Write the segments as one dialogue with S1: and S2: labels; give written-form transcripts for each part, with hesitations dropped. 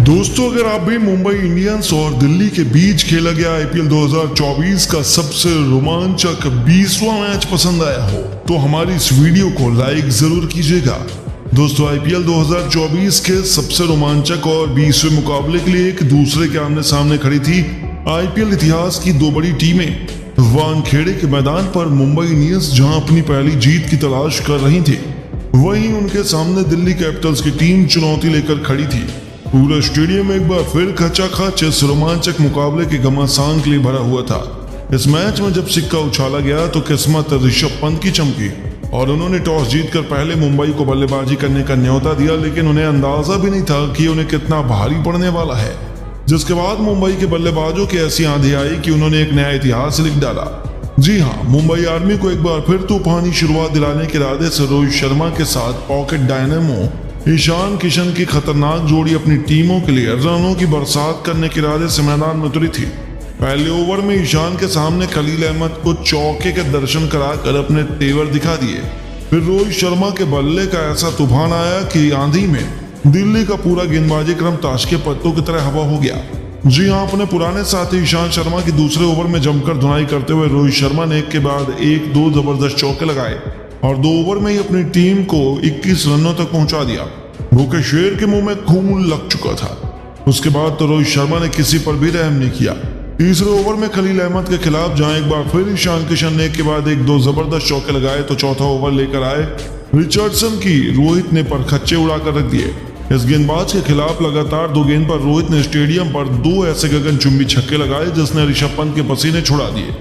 S1: दोस्तों, अगर आप भी मुंबई इंडियंस और दिल्ली के बीच खेला गया आईपीएल 2024 का सबसे रोमांचक 20वां मैच पसंद आया हो तो हमारी इस वीडियो को लाइक जरूर कीजिएगा। दोस्तों, आईपीएल 2024 के सबसे रोमांचक और 20वें मुकाबले के लिए एक दूसरे के आमने सामने खड़ी थी आईपीएल इतिहास की दो बड़ी टीमें। वानखेड़े के मैदान पर मुंबई इंडियंस जहां अपनी पहली जीत की तलाश कर रही थी, वहीं उनके सामने दिल्ली कैपिटल्स की टीम चुनौती लेकर खड़ी थी। पूरा स्टेडियम एक बार फिर खचाखच इस रोमांचक मुकाबले के घमासान के लिए भरा हुआ था। इस मैच में जब सिक्का उछाला गया तो किस्मत ऋषभ पंत की चमकी और उन्होंने टॉस जीतकर पहले मुंबई को बल्लेबाजी करने का न्योता दिया, लेकिन उन्हें अंदाजा भी नहीं था कि उन्हें कितना भारी पड़ने वाला है। जिसके बाद मुंबई के बल्लेबाजों की ऐसी आंधी आई कि उन्होंने एक नया इतिहास लिख डाला। जी हाँ, मुंबई आर्मी को एक बार फिर तूफानी शुरुआत दिलाने के इरादे से रोहित शर्मा के साथ पॉकेट डायनेमो ईशान किशन की खतरनाक जोड़ी अपनी टीमों के लिए रनों की बरसात करने के इरादे से मैदान में उतरी थी। पहले ओवर में ईशान के सामने खलील अहमद को चौके के दर्शन कराकर अपने तेवर दिखा दिए। फिर रोहित शर्मा के बल्ले का ऐसा तूफान आया कि आंधी में दिल्ली का पूरा गेंदबाजी क्रम ताश के पत्तों की तरह हवा हो गया। जी हाँ, अपने पुराने साथी ईशांत शर्मा की दूसरे ओवर में जमकर धुनाई करते हुए रोहित शर्मा ने एक के बाद एक दो जबरदस्त चौके लगाए और 2 ओवर में ही अपनी टीम को 21 रनों तक पहुंचा दिया। भूखे शेर के मुंह में खून लग चुका था। उसके बाद तो रोहित शर्मा ने किसी पर भी रहम नहीं किया। तीसरे ओवर में खलील अहमद के खिलाफ जहां एक बार फिर ईशान किशन ने एक के बाद एक दो जबरदस्त चौके लगाए तो चौथा ओवर लेकर आए रिचर्डसन की रोहित ने परखच्चे उड़ाकर रख दिए। इस गेंदबाज के खिलाफ लगातार 2 गेंद पर रोहित ने स्टेडियम पर 2 ऐसे गगनचुंबी छक्के लगाए जिसने ऋषभ पंत के पसीने छुड़ा दिए।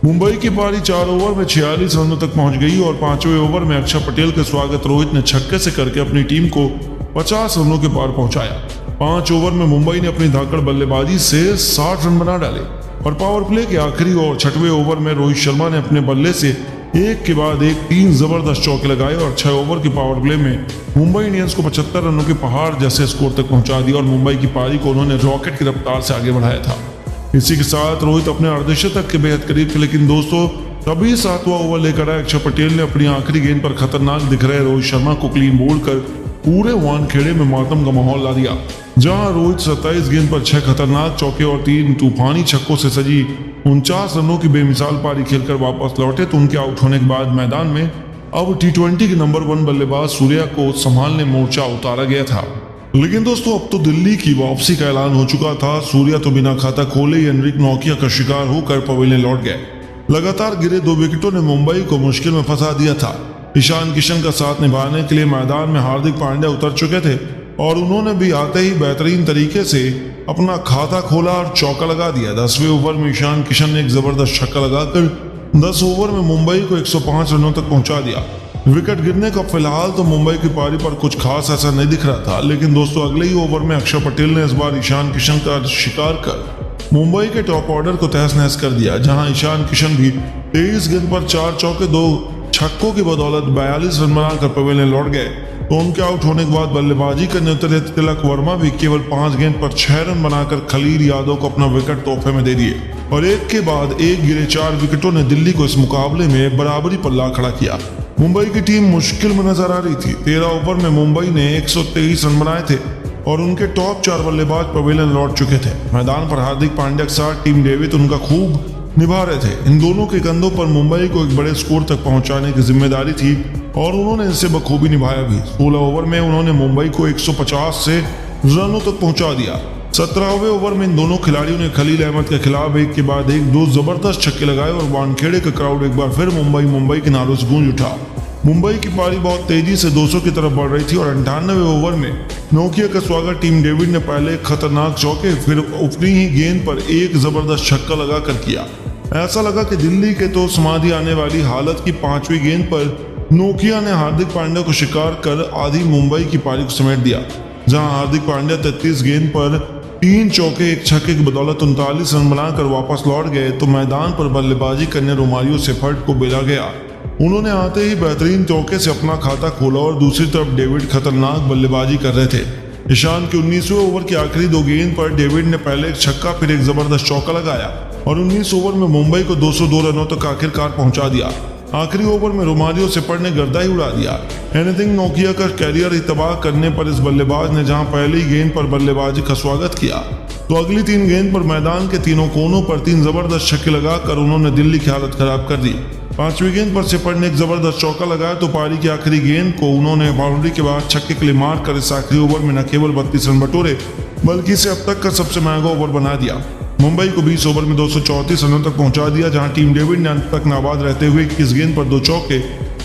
S1: मुंबई की पारी 4 ओवर में 46 रनों तक पहुंच गई और 5वें ओवर में अक्षर पटेल के स्वागत रोहित ने छक्के से करके अपनी टीम को 50 रनों के पार पहुंचाया। 5 ओवर में मुंबई ने अपनी धाकड़ बल्लेबाजी से 60 रन बना डाले और पावर प्ले के आखिरी और 6वें ओवर में रोहित शर्मा ने अपने बल्ले से एक के बाद एक 3 जबरदस्त चौके लगाए और 6 ओवर की पावर प्ले में मुंबई इंडियंस को 75 रनों के पहाड़ जैसे स्कोर तक पहुंचा दिया और मुंबई की पारी को उन्होंने रॉकेट की रफ्तार से आगे बढ़ाया था। इसी के साथ रोहित अपने अर्धशतक के बेहद करीब थे, लेकिन दोस्तों तभी 7वां ओवर लेकर आए अक्षर पटेल ने अपनी आखिरी गेंद पर खतरनाक दिख रहे रोहित शर्मा को क्लीन बोल्ड कर पूरे वानखेड़े में मातम का माहौल ला दिया। जहां रोहित 27 गेंद पर 6 खतरनाक चौके और 3 तूफानी छक्कों से सजी 49 रनों की बेमिसाल पारी खेलकर वापस लौटे तो उनके आउट होने के बाद मैदान में अब टी20 के नंबर 1 बल्लेबाज सूर्या को संभालने मोर्चा उतारा गया था। लेकिन दोस्तों अब तो दिल्ली की वापसी का ऐलान हो चुका था। सूर्या तो बिना खाता खोले ही एनरिक नोकिया का शिकार होकर पवेलियन लौट गए। लगातार गिरे 2 विकेटों ने मुंबई को मुश्किल में फंसा दिया था। ईशान किशन का साथ निभाने के लिए मैदान में हार्दिक पांड्या उतर चुके थे और उन्होंने भी आते ही बेहतरीन तरीके से अपना खाता खोला और चौका लगा दिया। 10वें ओवर में ईशान किशन ने एक जबरदस्त छक्का लगाकर 10 ओवर में मुंबई को 105 रनों तक पहुंचा दिया। विकेट गिरने का फिलहाल तो मुंबई की पारी पर कुछ खास ऐसा नहीं दिख रहा था, लेकिन दोस्तों अगले ही ओवर में अक्षर पटेल ने इस बार ईशान किशन का शिकार कर मुंबई के टॉप ऑर्डर को तहस नहस कर दिया। जहां ईशान किशन भी 23 गेंद पर 4 चौके 2 छक्कों की बदौलत 42 रन बनाकर पवेलियन लौट गए तो उनके आउट होने के बाद बल्लेबाजी करने उतरे तिलक वर्मा भी केवल 5 गेंद पर 6 रन बनाकर खलील यादव को अपना विकेट तोहफे में दे दिए और एक के बाद एक गिरे 4 विकेटों ने दिल्ली को इस मुकाबले में बराबरी पर ला खड़ा किया। मुंबई की टीम मुश्किल में नजर आ रही थी। 13 ओवर में मुंबई ने 123 रन बनाए थे और उनके टॉप 4 बल्लेबाज पवेलियन लौट चुके थे। मैदान पर हार्दिक पांड्या के साथ टीम डेविड उनका खूब निभा रहे थे। इन दोनों के कंधों पर मुंबई को एक बड़े स्कोर तक पहुंचाने की जिम्मेदारी थी और उन्होंने इसे बखूबी निभाया भी। 16 ओवर में उन्होंने मुंबई को 150 से रनों तक पहुंचा दिया। 17वें ओवर में इन दोनों खिलाड़ियों ने खलील अहमद के खिलाफ एक के बाद एक 2 जबरदस्त छक्के लगाए और वानखेड़े का क्राउड एक बार फिर मुंबई के नारों से गूंज उठा। मुंबई की पारी बहुत तेजी से 200 की तरफ बढ़ रही थी और 98वें ओवर में नोकिया का स्वागत टीम डेविड ने पहले खतरनाक चौके फिर अपनी ही गेंद पर एक जबरदस्त छक्का लगाकर किया। ऐसा लगा कि दिल्ली के तो समाधि आने वाली हालत की 5वीं गेंद पर नोकिया ने हार्दिक पांड्या को शिकार कर आधी मुंबई की पारी को समेट दिया। जहां हार्दिक पांड्या 33 गेंद पर 3 चौके 1 छक्के की बदौलत 39 रन बनाकर वापस लौट गए तो मैदान पर बल्लेबाजी करने रोमारियो सेफर्ट को बेला गया। उन्होंने आते ही बेहतरीन चौके से अपना खाता खोला और दूसरी तरफ डेविड खतरनाक बल्लेबाजी कर रहे थे। ईशान के 19वें ओवर की आखिरी 2 गेंद पर डेविड ने पहले एक छक्का फिर एक जबरदस्त चौका लगाया और 19 ओवर में मुंबई को 202 रनों तक आखिरकार पहुंचा दिया। आखिरी ओवर में रोमारियो सेपर्ड ने गर्दा ही उड़ा दिया। एनीथिंग नोकिया का कैरियर ही तबाह करने पर इस बल्लेबाज ने जहां पहली गेंद पर बल्लेबाजी का स्वागत किया, तो अगली 3 गेंद पर मैदान के तीनों कोनों पर 3 जबरदस्त छक्के लगाकर उन्होंने दिल्ली की हालत खराब कर दी। 5वीं गेंद पर सेपर्ड ने एक जबरदस्त चौका लगाया तो पारी की आखिरी गेंद को उन्होंने बाउंड्री के बाद छक्के के लिए मारकर इस आखिरी ओवर में न केवल 32 रन बटोरे बल्कि इसे अब तक का सबसे महंगा ओवर बना दिया। मुंबई को 20 ओवर में 234 रनों तक पहुंचा दिया, जहां टीम डेविड ने अंत तक नाबाद रहते हुए 21 गेंद पर 2 चौके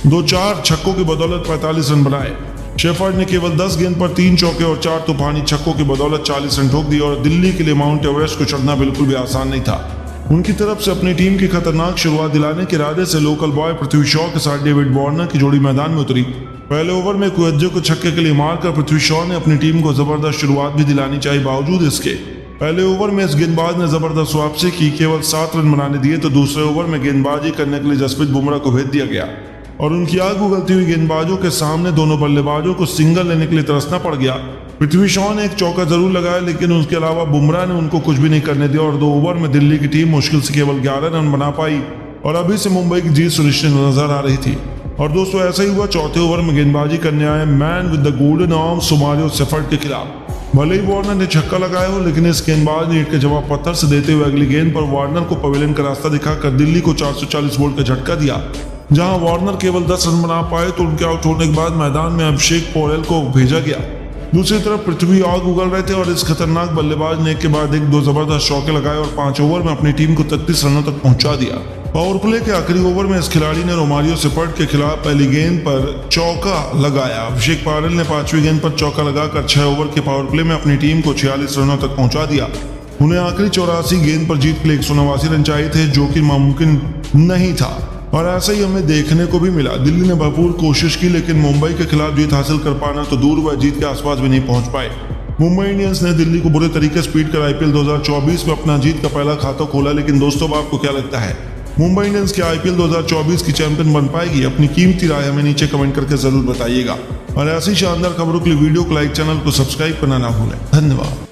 S1: 2-4 छक्कों की बदौलत 45 रन बनाए। शेफर्ड ने केवल 10 गेंद पर 3 चौके और 4 तूफानी छक्कों की बदौलत 40 रन ठोक दिए और दिल्ली के लिए माउंट एवरेस्ट को चढ़ना बिल्कुल भी आसान नहीं था। उनकी तरफ से अपनी टीम की खतरनाक शुरुआत दिलाने के इरादे से लोकल बॉय पृथ्वी शॉ के साथ डेविड वार्नर की जोड़ी मैदान में उतरी। पहले ओवर में कुएज्जो को छक्के के लिए मारकर पृथ्वी शॉ ने अपनी टीम को जबरदस्त शुरुआत भी दिलानी चाहिए। बावजूद इसके पहले ओवर में इस गेंदबाज ने जबरदस्त वापसी की, केवल 7 रन बनाने दिए, तो दूसरे ओवर में गेंदबाजी करने के लिए जसप्रीत बुमराह को भेज दिया गया और उनकी आग उगलती हुई गेंदबाजों के सामने दोनों बल्लेबाजों को सिंगल लेने के लिए तरसना पड़ गया। पृथ्वी शॉ ने एक चौका जरूर लगाया, लेकिन उसके अलावा बुमराह ने उनको कुछ भी नहीं करने दिया और 2 ओवर में दिल्ली की टीम मुश्किल से केवल 11 रन बना पाई और अभी से मुंबई की जीत सुनिश्चित नजर आ रही थी। और दोस्तों ऐसा ही हुआ। चौथे ओवर में गेंदबाजी करने आए man with the golden arms Romario shepherd के खिलाफ। भले ही वार्नर ने छक्का लगाया हो, लेकिन इस गेंदबाज ने ईंट के जवाब पत्थर से देते हुए अगली गेंद पर वार्नर को पवेलियन का रास्ता दिखाकर दिल्ली को 440 वोल्ट का झटका दिया। जहां वार्नर केवल 10 रन बना पाए तो उनके आउट होने के बाद मैदान में अभिषेक पोरेल को भेजा गया। दूसरी तरफ पृथ्वी आग उगल रहे थे और इस खतरनाक बल्लेबाज ने एक के बाद एक 2 जबरदस्त चौके लगाए और 5 ओवर में अपनी टीम को 33 रनों तक पहुंचा दिया। पावर प्ले के आखिरी ओवर में इस खिलाड़ी ने रोमारियो सेपर्ड के खिलाफ पहली गेंद पर चौका लगाया। अभिषेक पोरेल ने 5वीं गेंद पर चौका लगाकर 6 ओवर के पावर प्ले में अपनी टीम को 46 रनों तक पहुंचा दिया। उन्हें आखिरी 84 गेंद पर जीत के लिए 189 रन चाहिए थे, जो कि नामुमकिन नहीं था और ऐसा ही हमें देखने को भी मिला। दिल्ली ने भरपूर कोशिश की, लेकिन मुंबई के खिलाफ जीत हासिल कर पाना तो दूर वह जीत के आसपास भी नहीं पहुंच पाए। मुंबई इंडियंस ने दिल्ली को बुरे तरीके से पीट कर आईपीएल 2024 में अपना जीत का पहला खाता खोला। लेकिन दोस्तों, आपको क्या लगता है, मुंबई इंडियंस के आईपीएल 2024 की चैंपियन बन पाएगी? अपनी कीमती राय हमें नीचे कमेंट करके जरूर बताइएगा और ऐसी शानदार खबरों के लिए वीडियो को लाइक, चैनल को सब्सक्राइब करना ना भूलें। धन्यवाद।